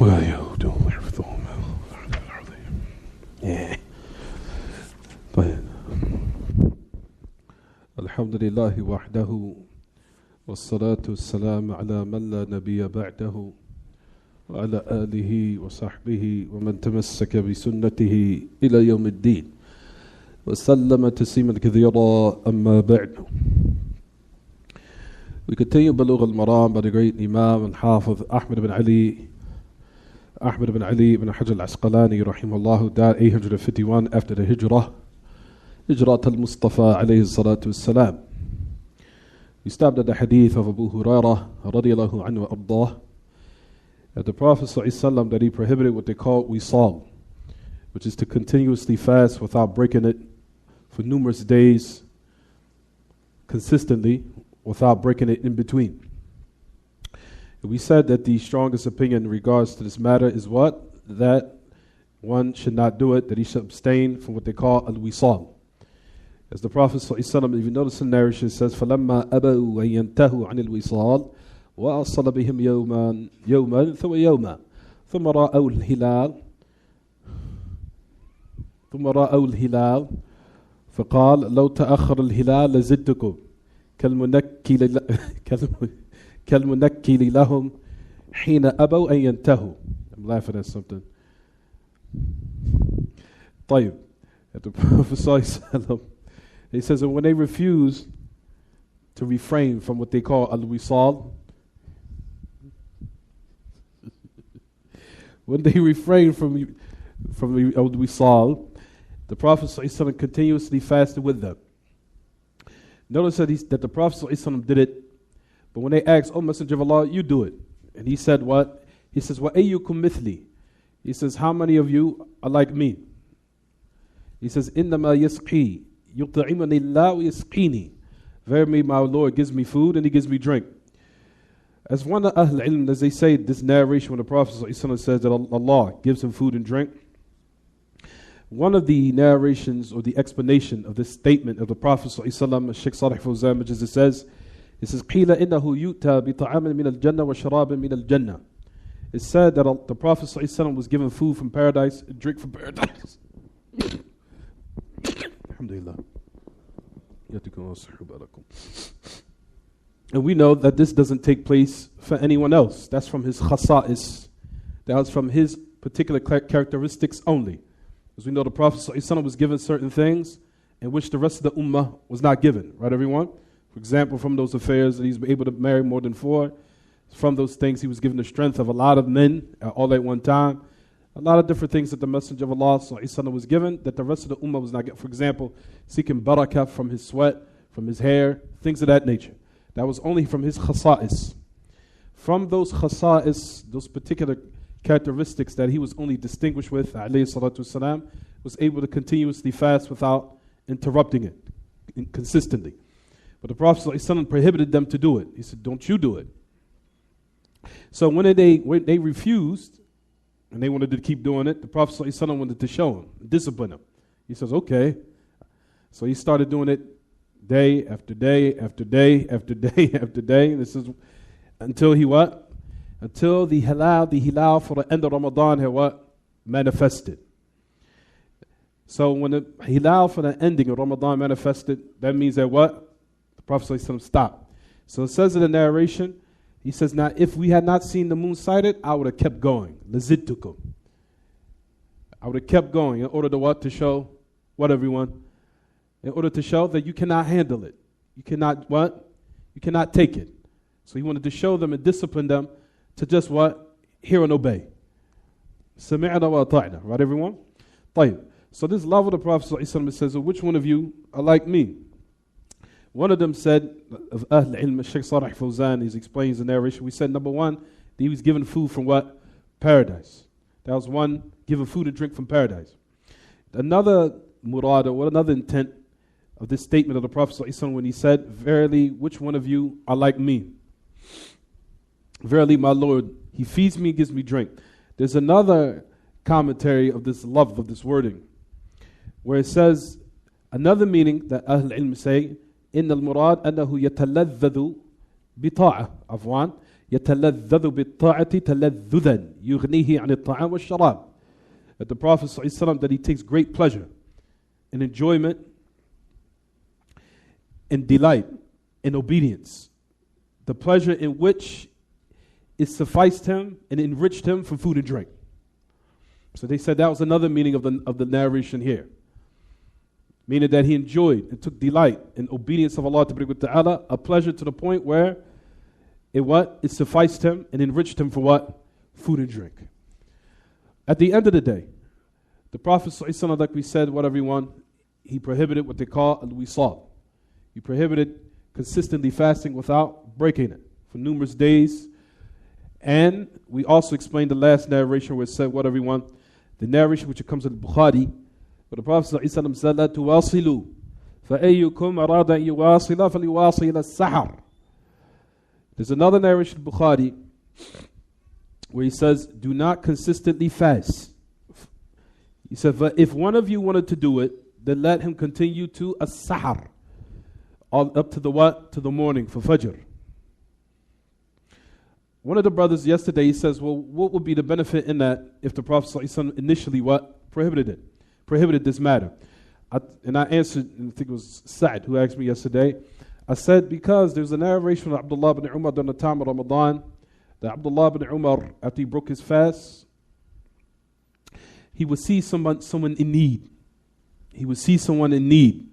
ويهودهم حفظهم. طيب. الحمد لله وحده والصلاة والسلام على من لا نبي بعده وعلى آله وصحبه ومن تمسك بسنته إلى يوم الدين وسلم تسليما كثيرا. أما بعد. We continue Buloogh al-Maraam by the great Imam and Hafiz Ahmad ibn Ali ibn Hajar al-Asqalani rahimahullah, died 851 after the Hijrah al-Mustafa alayhi salatu wassalam. We stopped at the hadith of Abu Hurairah radiyallahu anhu wa ardah, that the Prophet ﷺ that he prohibited what they call wisal, which is to continuously fast without breaking it for numerous days consistently, without breaking it in between. And we said that the strongest opinion in regards to this matter is what? That one should not do it, that he should abstain from what they call al-wisal. As the Prophet ﷺ, if you notice in narration, says, فَلَمَّا أَبَوْا وَيَنْتَهُوا عَنِ الْوِصَالِ وَأَصَلَ بِهِمْ يَوْمًا ثُمَّ يَوْمًا ثُمَّ رَأَوْا الْهِلَالِ فقال لو تأخر الهلال لزدتكم كالمنكل لهم حين أبوا أن ينتهوا. I'm laughing at something. طيب. At the Prophet ﷺ, he says that when they refuse to refrain from what they call al-wisal, when they refrain from al-wisal, the Prophet ﷺ continuously fasted with them. Notice that the Prophet ﷺ did it, but when they asked, "Oh Messenger of Allah, you do it," and he said what? He says, وَأَيُّكُمْ مِثْلِي. He says, how many of you are like me? He says, إِنَّمَا يَسْقِي يُطْعِمَنِي اللَّهُ يَسْقِينِي. Verily my Lord gives me food and he gives me drink. As one of Ahl Ilm, as they say, this narration when the Prophet ﷺ says that Allah gives him food and drink, one of the narrations or the explanation of this statement of the Prophet ﷺ, Shaykh Salih Fawzan, which is it says, قِيلَ إِنَّهُ يُؤْتَى بِطَعَامٍ مِنَ الْجَنَّةِ وَشَرَابٍ مِنَ الْجَنَّةِ. It's said that the Prophet ﷺ was given food from paradise and drink from paradise. Alhamdulillah. And we know that this doesn't take place for anyone else. That's from his khasa'is. That was from his particular characteristics only. As we know, the Prophet ﷺ was given certain things in which the rest of the ummah was not given. Right, everyone? For example, from those affairs that he's able to marry more than 4. From those things, he was given the strength of a lot of men all at one time. A lot of different things that the Messenger of Allah ﷺ was given that the rest of the ummah was not given. For example, seeking barakah from his sweat, from his hair, things of that nature. That was only from his khasa'is. From those khasa'is, those particular characteristics that he was only distinguished with, alayhi salatu wasalam, was able to continuously fast without interrupting it consistently. But the Prophet ﷺ prohibited them to do it. He said, don't you do it. So when they refused, and they wanted to keep doing it, the Prophet ﷺ wanted to show them, discipline them. He says, okay. So he started doing it day after day after day after day after day. This is until he what? Until the hilal for the end of Ramadan had what? Manifested. So when the hilal for the ending of Ramadan manifested, that means that what? The Prophet ﷺ stopped. So it says in the narration, he says, now if we had not seen the moon sighted, I would have kept going. Lazidtukum. I would have kept going in order to what? To show what, everyone? In order to show that you cannot handle it. You cannot what? You cannot take it. So he wanted to show them and discipline them to just what? Hear and obey. Sami'na wa ata'na. Right, everyone? طيب. So this love of the Prophet ﷺ says, which one of you are like me? One of them said, of Ahl Ilm, Shaykh Salih Fawzan, he explains the narration. We said, number one, that he was given food from what? Paradise. That was one, given food and drink from paradise. Another murad, or another intent of this statement of the Prophet ﷺ when he said, verily, which one of you are like me? Verily, my Lord, he feeds me, gives me drink. There's another commentary of this love, of this wording, where it says, another meaning that Ahl Ilm say, إن المراد أنه يتلذذ بطاعة. Afwan. يتلذذ بالطاعة تلذذا يغنيه عن الطعام والشراب. That the Prophet ﷺ, that he takes great pleasure and enjoyment and delight in obedience, the pleasure in which it sufficed him and enriched him from food and drink. So they said that was another meaning of the narration here, meaning that he enjoyed and took delight in obedience of Allah Ta'ala, a pleasure to the point where it sufficed him and enriched him for what? Food and drink. At the end of the day, the Prophet ﷺ, like we said, what everyone, he prohibited what they call al-wisal. He prohibited consistently fasting without breaking it for numerous days. And we also explained the last narration where it said, what everyone, the narration which comes in Bukhari, where the Prophet ﷺ said, لا تواصلوا فأيكم أراد أن يواصل فليواصل السحر. There's another narration in Bukhari where he says, do not consistently fast. He said, but if one of you wanted to do it, then let him continue to as-sahar, up to the what? To the morning for Fajr. One of the brothers yesterday, he says, well, what would be the benefit in that if the Prophet ﷺ initially what? Prohibited this matter. And I answered, and I think it was Sa'd who asked me yesterday. I said, because there's a narration of Abdullah ibn Umar during the time of Ramadan, that Abdullah ibn Umar, after he broke his fast, he would see someone in need. He would see someone in need.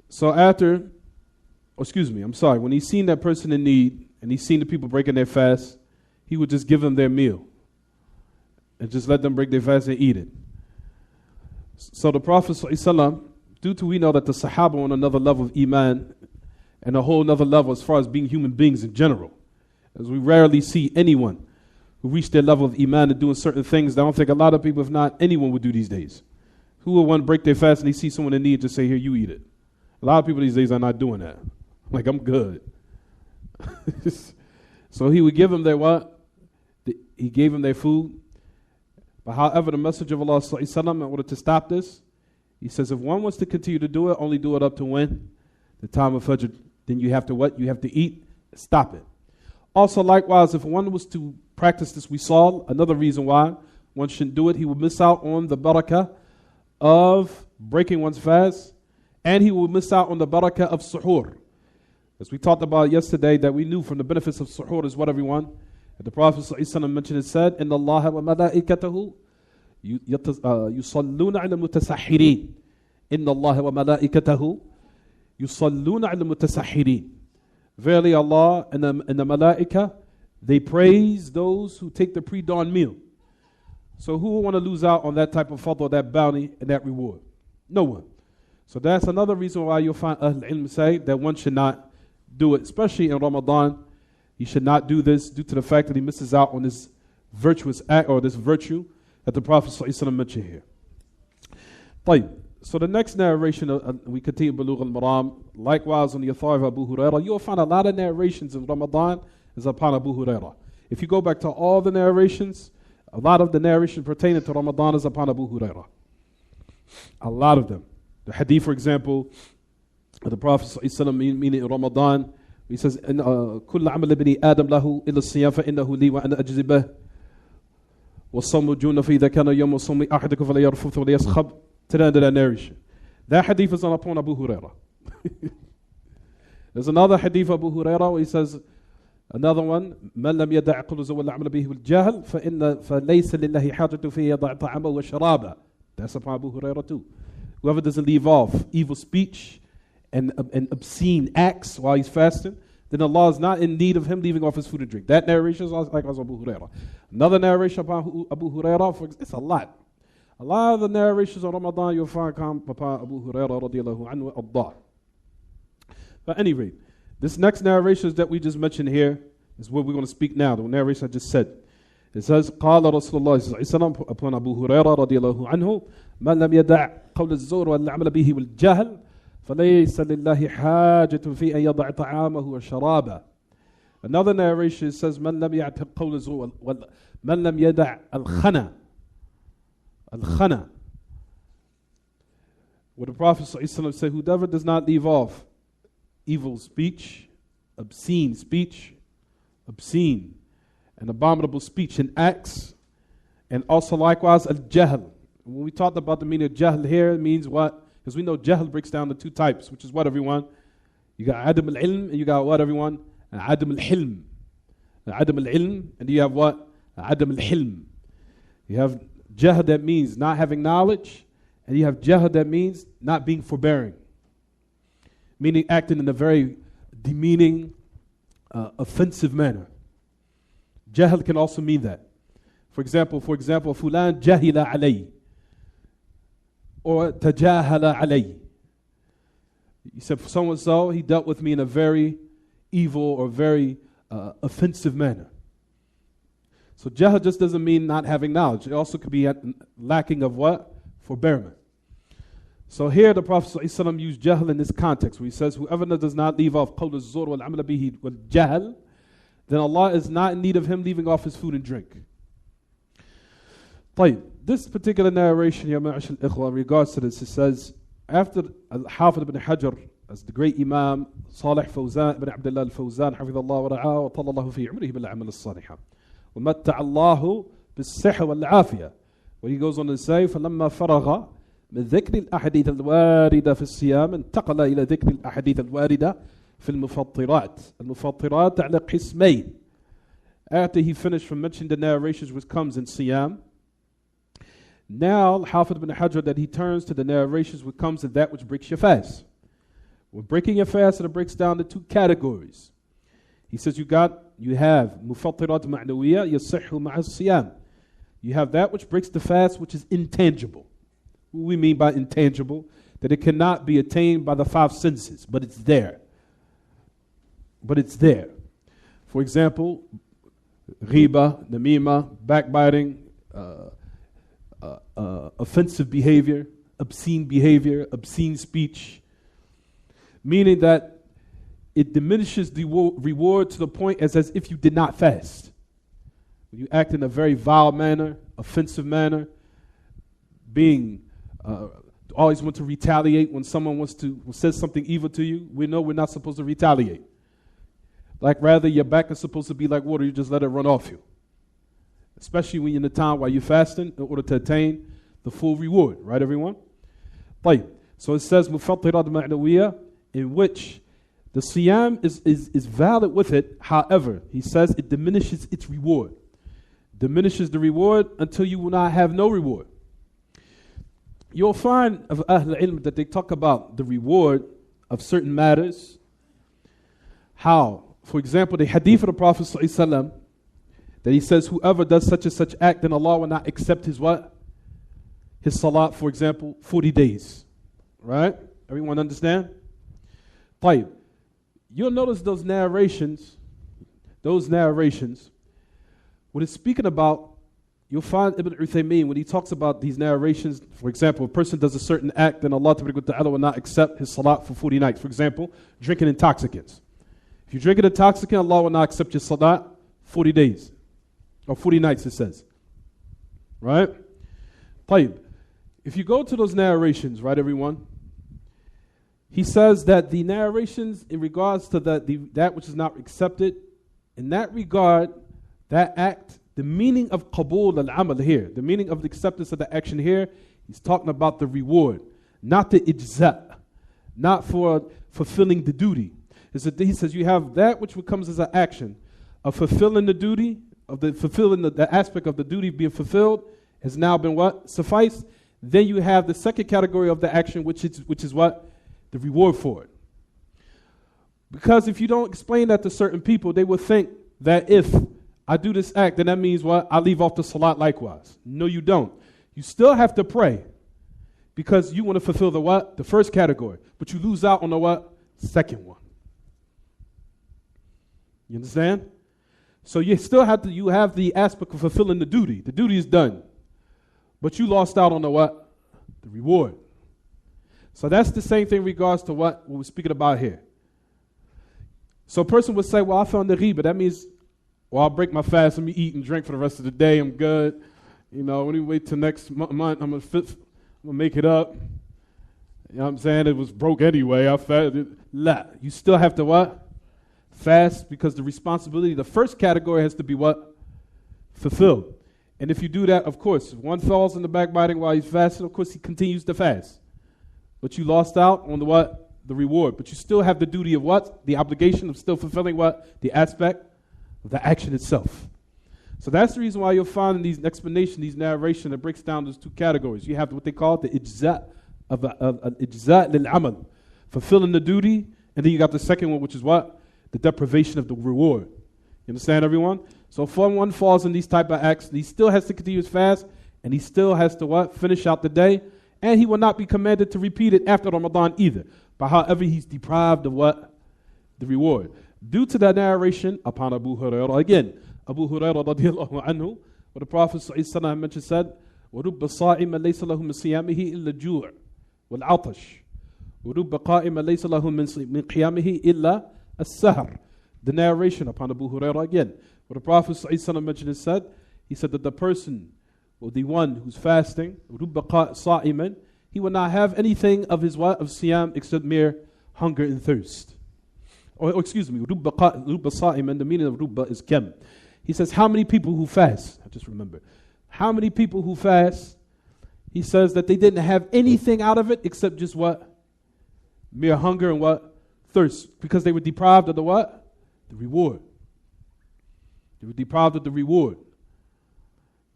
So when he seen that person in need, and he seen the people breaking their fast, he would just give them their meal and just let them break their fast and eat it. So the Prophet ﷺ, due to we know that the Sahaba on another level of Iman and a whole other level as far as being human beings in general, as we rarely see anyone who reach their level of Iman and doing certain things that I don't think a lot of people, if not anyone, would do these days. Who would want to break their fast and they see someone in need, just say, here, you eat it. A lot of people these days are not doing that. Like, I'm good. So he would give them their what? He gave them their food. But however, the Messenger of Allah ﷺ, in order to stop this, he says, if one wants to continue to do it, only do it up to when? The time of Fajr. Then you have to what? You have to eat. Stop it. Also, likewise, if one was to practice this, we saw another reason why one shouldn't do it. He would miss out on the barakah of breaking one's fast, and he would miss out on the barakah of suhoor. As we talked about yesterday, that we knew from the benefits of suhoor is what everyone, the Prophet ﷺ mentioned and said, إِنَّ اللَّهَ وَمَلَائِكَتَهُ يُصَلُّونَ عَلَى الْمُتَسَحِّرِينَ إِنَّ اللَّهَ وَمَلَائِكَتَهُ يُصَلُّونَ عَلَى الْمُتَسَحِّرِينَ. Verily Allah and the Malaika, they praise those who take the pre-dawn meal. So who would want to lose out on that type of fadl, that bounty, and that reward? No one. So that's another reason why you'll find Ahl Ilm say that one should not do it, especially in Ramadan. He should not do this due to the fact that he misses out on this virtuous act or this virtue that the Prophet ﷺ mentioned here. طيب. So the next narration, we continue Buloogh al-Maraam. Likewise, on the authority of Abu Hurairah, you'll find a lot of narrations in Ramadan is upon Abu Hurairah. If you go back to all the narrations, a lot of the narration pertaining to Ramadan is upon Abu Hurairah. A lot of them. The hadith, for example, of the Prophet ﷺ, meaning in Ramadan, he says, كُلَّ عَمَلِ بِنِي آدَمْ لَهُ إِلَّا الصِّيَامَ فَإِنَّهُ لِي وَأَنَا أَجْزِي بِهِ وَالصَّوْمُ جُنَّةٌ فَإِذَا كَانَ يَوْمُ الصَّوْمِ أَحَدُكُمْ فَلَا يَرْفُثْ وَلَا يَسْخَبْ. To the end of that narration. That hadith is upon Abu Hurairah. There's another hadith of Abu Hurairah where he says, another one, مَنْ لَمْ يَدَعْ قَوْلَ الزُّورِ وَالْعَمَلَ بِهِ وَالْجَهْلِ فَلَيْسَ لِلَّهِ حَاجَةٌ فِي يَضَعْ طَعَامَهُ وَشَرَابَهُ. That's upon Abu Hurairah too. Whoever doesn't leave off evil speech and obscene acts while he's fasting, then Allah is not in need of him leaving off his food and drink. That narration is like Abu Hurairah. Another narration upon Abu Hurairah, it's a lot. A lot of the narrations of Ramadan you'll find come upon Abu Hurairah radiallahu anhu al-Dah. But at any rate, this next narration that we just mentioned here is what we're going to speak now, the narration I just said. It says, قال رسول الله صلى الله عليه وسلم upon Abu Hurairah radiallahu anhu, من لم يدع قول الزور والعمل به والجهل فليس لله حاجة في أن يضع طعامه وشرابه. Another narration says, من لم يعتق قول الزور من لم يدع الخنا. Al-Khana. Where the Prophet ﷺ said, whoever does not leave off evil speech, obscene speech, obscene, and abominable speech and acts, and also likewise al-jahl. When we talked about the meaning of jahl here, it means what? Because we know jahl breaks down to two types, which is what, everyone? You got adam al-ilm, and you got what, everyone? Adam al-hilm. Adam al-ilm, and you have what? Adam al-hilm. You have jahl that means not having knowledge, and you have jahl that means not being forbearing, meaning acting in a very demeaning, offensive manner. Jahl can also mean that. For example, fulan jahila alay, or tajahala alay. You said for someone so, he dealt with me in a very evil or very offensive manner. So jahl just doesn't mean not having knowledge. It also could be lacking of what? Forbearance. So here the Prophet ﷺ used jahl in this context, where he says, whoever does not leave off qawl az-zur wal amal bihi wal jahl, then Allah is not in need of him leaving off his food and drink. طيب, this particular narration, ya ma'ashal ikhwa, in regards to this, it says, after Al-Hafidh ibn Hajar, as the great Imam Salih Fawzan ibn Abdullah al-Fawzan, hafidhallah wa ra'ah, wa tallallahu fi umrihi bil-amal al-salihah, wa matta'allahu bis-sihha wal-afiyah. Where he goes on to say, فَلَمَّا فَرَغَ من ذكر الأحاديث الواردة في الصيام انتقل إلى ذكر الأحاديث الواردة في المفطرات. المفطرات على قسمين. After he finished from mentioning the narrations which comes in Siyam, now Hafidh ibn Hajar that he turns to the narrations which comes in that which breaks your fast. When breaking your fast, it breaks down to two categories. He says you have mufattirat ma'nawiyya yasihhu ma'a siyam. You have that which breaks the fast, which is intangible. What we mean by intangible? That it cannot be attained by the five senses, but it's there. For example, ghiba, namima, backbiting, offensive behavior, obscene speech, meaning that it diminishes the reward to the point as if you did not fast. When you act in a very vile manner, offensive manner, being always want to retaliate when someone says something evil to you, we know we're not supposed to retaliate. Like rather, your back is supposed to be like water, you just let it run off you. Especially when you're in the time while you're fasting, in order to attain the full reward, right, everyone? طيب. So it says mufattirat ma'nawiyya, in which the siyam is valid with it. However, he says it diminishes its reward. Diminishes the reward until you will not have no reward. You'll find of Ahl al-Ilm that they talk about the reward of certain matters. How? For example, the hadith of the Prophet ﷺ, that he says, whoever does such and such act, then Allah will not accept his what? His salat, for example, 40 days. Right? Everyone understand? طيب. You'll notice those narrations, what it's speaking about, you'll find Ibn Uthaymeen, when he talks about these narrations, for example, a person does a certain act, then Allah Ta'ala will not accept his salat for 40 nights. For example, drinking intoxicants. If you drink an intoxicant, Allah will not accept your salat 40 days. Or 40 nights, it says. Right? طيب. If you go to those narrations, right, everyone? He says that the narrations in regards to that which is not accepted, in that regard, that act, the meaning of qabul al-amal here, the meaning of the acceptance of the action here, he's talking about the reward, not the ijza, not for fulfilling the duty. He says you have that which comes as an action of fulfilling the duty, of fulfilling the aspect of the duty being fulfilled, has now been what? Sufficed. Then you have the second category of the action, which is what? The reward for it. Because if you don't explain that to certain people, they will think that if I do this act, then that means what? I leave off the salat likewise. No, you don't. You still have to pray because you want to fulfill the what? The first category. But you lose out on the what? Second one. You understand? So you still have the aspect of fulfilling the duty. The duty is done. But you lost out on the what? The reward. So that's the same thing in regards to what we're speaking about here. So a person would say, well, I found the ghiba. That means, well, I'll break my fast. Let me eat and drink for the rest of the day. I'm good. You know, when we wait till next month, I'm going to make it up. You know what I'm saying? It was broke anyway. I fed it. La. You still have to what? fast because the responsibility, the first category has to be what? Fulfilled. And if you do that, of course, if one falls in the backbiting while he's fasting, of course he continues to fast. But you lost out on the what? The reward. But you still have the duty of what? The obligation of still fulfilling what? The aspect of the action itself. So that's the reason why you'll find in these explanation, these narration, it breaks down those two categories. You have what they call the ijza' of ijza' lil-amal, fulfilling the duty, and then you got the second one, which is what? The deprivation of the reward. You understand, everyone? So if one falls in these type of acts, he still has to continue his fast, and he still has to what? Finish out the day, and he will not be commanded to repeat it after Ramadan either. But however, he's deprived of what? The reward. Due to that narration upon Abu Hurairah, again, Abu Hurairah radiallahu anhu, what the Prophet ﷺ mentioned said, وَرُبَّ صَائِمًا لَيْسَ لَهُ مِنْ صِيَامِهِ إِلَّا الْجُوعُ وَالْعَطَشُ وَرُبَّ قَائِمًا لَيْسَ لَهُ مِنْ قِيَامِهِ إِلَّا السَّهْرُ. The narration upon Abu Hurairah again. What the Prophet ﷺ mentioned and said, he said that the person, or the one who's fasting, رُبَّ صَائِمًا, he will not have anything of his what? Of siyam except mere hunger and thirst. Or excuse me, rubba sa'iman, the meaning of rubba is kam. He says, how many people who fast? I just remember. How many people who fast? He says that they didn't have anything out of it except just what? Mere hunger and what? Thirst. Because they were deprived of the what? The reward. They were deprived of the reward.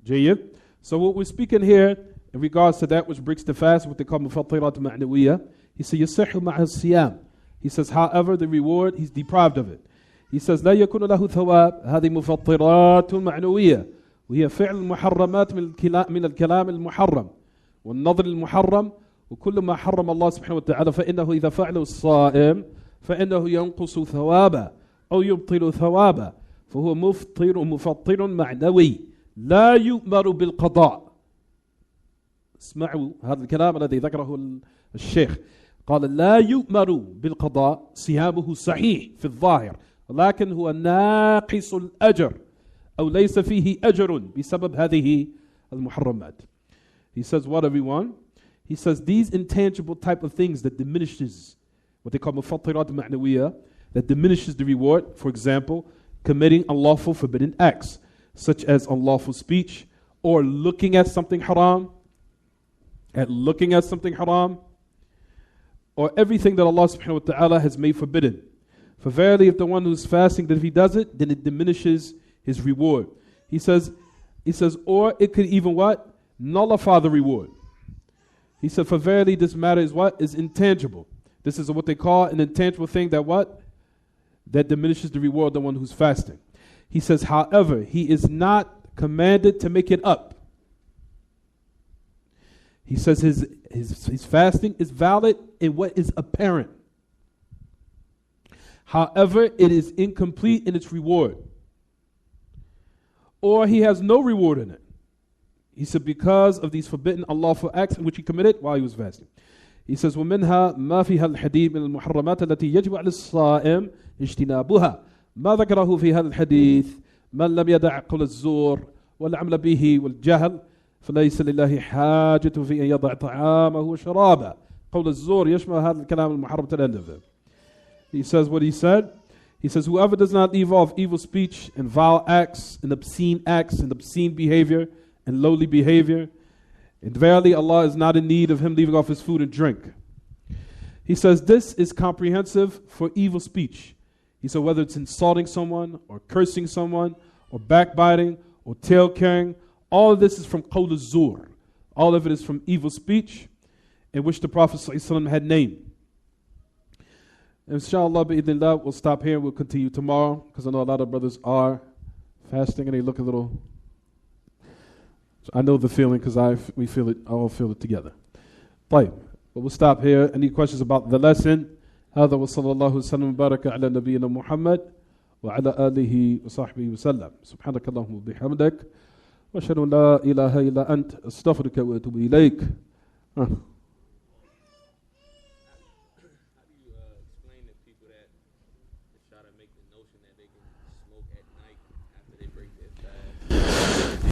Jayyib. So what we're speaking here in regards to that which breaks the fast, what they call mufattirat ma'nawiyah, he says, يَصِحُ مَعَ الصِّيَامِ. He says, however, the reward, he's deprived of it. He says, لا يكون له ثواب هذه مفطرات معنوية وهي فعل المحرمات من الكلام المحرم والنظر المحرم وكل ما حرم الله سبحانه وتعالى فإنه إذا فعله الصائم فإنه ينقص ثوابا أو يبطل ثوابا فهو مفطر معنوي لا يؤمر بالقضاء. اسمعوا هذا الكلام الذي ذكره الشيخ، قال لا يؤمر بالقضاء، صيامه صحيح في الظاهر ولكن هو ناقص الأجر أو ليس فيه أجر بسبب هذه المحرمات. He says, what everyone? He says these intangible type of things that diminishes, what they call mufattirat ma'nawiyah, that diminishes the reward. For example, committing unlawful forbidden acts, such as unlawful speech, or looking at something haram, or everything that Allah subhanahu wa ta'ala has made forbidden. For verily, if the one who's fasting, that if he does it, then it diminishes his reward. He says, or it could even what? Nullify the reward. He said, for verily, this matter is what? Is intangible. This is what they call an intangible thing that what? That diminishes the reward of the one who's fasting. He says, however, he is not commanded to make it up. He says his fasting is valid in what is apparent. However, it is incomplete in its reward. Or he has no reward in it. He said because of these forbidden unlawful acts which he committed while he was fasting. He says, وَمِنْهَا مَا فِيهَا الْحَدِيثِ مِنَ الْمُحَرَّمَاتِ الَّتِي يَجِبُ عَلَى الصَّائِمِ اجْتِنَابُهَا ما ذكره في هذا الحديث من لم يدع قول الزور والعمل به والجهل فليس لله حاجة في أن يضع طعامه وشرابه. قول الزور يشمل هذا الكلام المحرم to the end of it. He says what he said. He says, whoever does not leave off evil speech and vile acts and obscene behavior and lowly behavior, and verily Allah is not in need of him leaving off his food and drink. He says this is comprehensive for evil speech. He said whether it's insulting someone or cursing someone or backbiting or tale carrying, all of this is from qawl az-zur. All of it is from evil speech in which the Prophet ﷺ had named. Inshallah, bi'idhnillah, we'll stop here. We'll continue tomorrow because I know a lot of brothers are fasting and they look a little. So I know the feeling because we feel it. I all feel it together. طيب. But we'll stop here. Any questions about the lesson? هذا وصلى الله وسلم وبارك على نبينا محمد وعلى آله وصحبه وسلم. سبحانك اللهم وبحمدك وأشهد أن لا إله إلا أنت أستغفرك وأتوب إليك.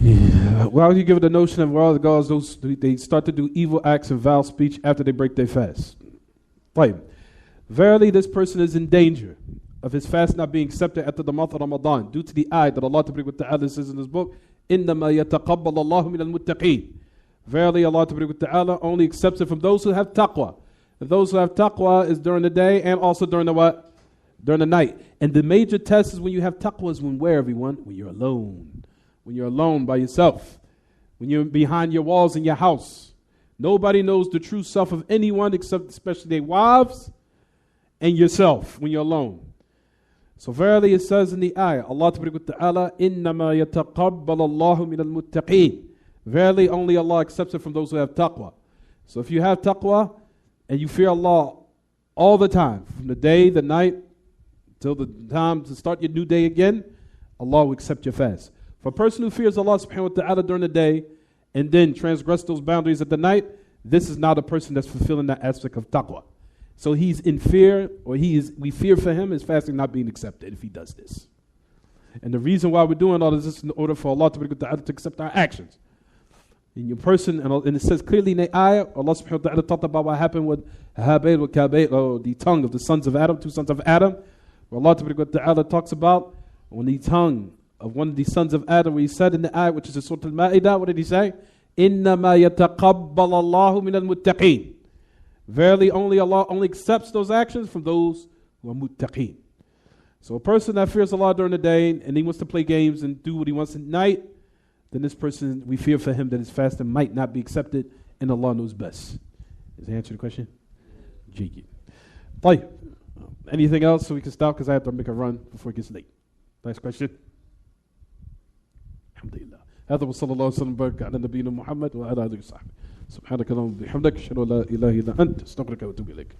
Yeah. Why would you give it the notion of all the gods, they start to do evil acts and vile speech after they break their fast? Right. Verily, this person is in danger of his fast not being accepted after the month of Ramadan due to the ayah that Allah Ta'ala says in his book, إِنَّمَا يَتَقَبَّلَ اللَّهُ مِنَ الْمُتَّقِينَ. Verily Allah Ta'ala only accepts it from those who have taqwa. And those who have taqwa is during the day and also during the what? During the night. And the major test is when you have taqwa is when where, everyone? When you're alone. When you're alone by yourself. When you're behind your walls in your house. Nobody knows the true self of anyone except especially their wives and yourself when you're alone. So verily it says in the ayah, Allah Ta'ala, إِنَّمَا يَتَقَبَّلَ اللَّهُ مِنَ الْمُتَّقِينَ. Verily only Allah accepts it from those who have taqwa. So if you have taqwa and you fear Allah all the time, from the day, the night, till the time to start your new day again, Allah will accept your fast. For a person who fears Allah subhanahu wa ta'ala during the day and then transgress those boundaries at the night, this is not a person that's fulfilling that aspect of taqwa. So he's in fear, or we fear for him his fasting not being accepted if he does this. And the reason why we're doing all this is in order for Allah to accept our actions. In your person, and it says clearly in the ayah, Allah subhanahu wa ta'ala talked about what happened with Habayl wa Kabayl, or the tongue of the sons of Adam, two sons of Adam. Where Allah ta'ala talks about when the tongue of one of the sons of Adam, where he said in the ayah, which is in Surah al-Ma'idah, what did he say? إِنَّمَا يَتَقَبَّلَ اللَّهُ مِنَ الْمُتَّقِينَ. Verily only Allah only accepts those actions from those who are muttaqeen. So a person that fears Allah during the day and he wants to play games and do what he wants at night, then this person, we fear for him that his fasting might not be accepted, and Allah knows best. Does that answer the question? Jiggy. Anything else so we can stop, because I have to make a run before it gets late. Last question. Alhamdulillah. هذا وصلى الله وسلم وبارك على نبينا محمد وعلى آله وصحبه. سبحانك اللهم وبحمدك أشهد أن لا إله إلا أنت أستغفرك وأتوب إليك.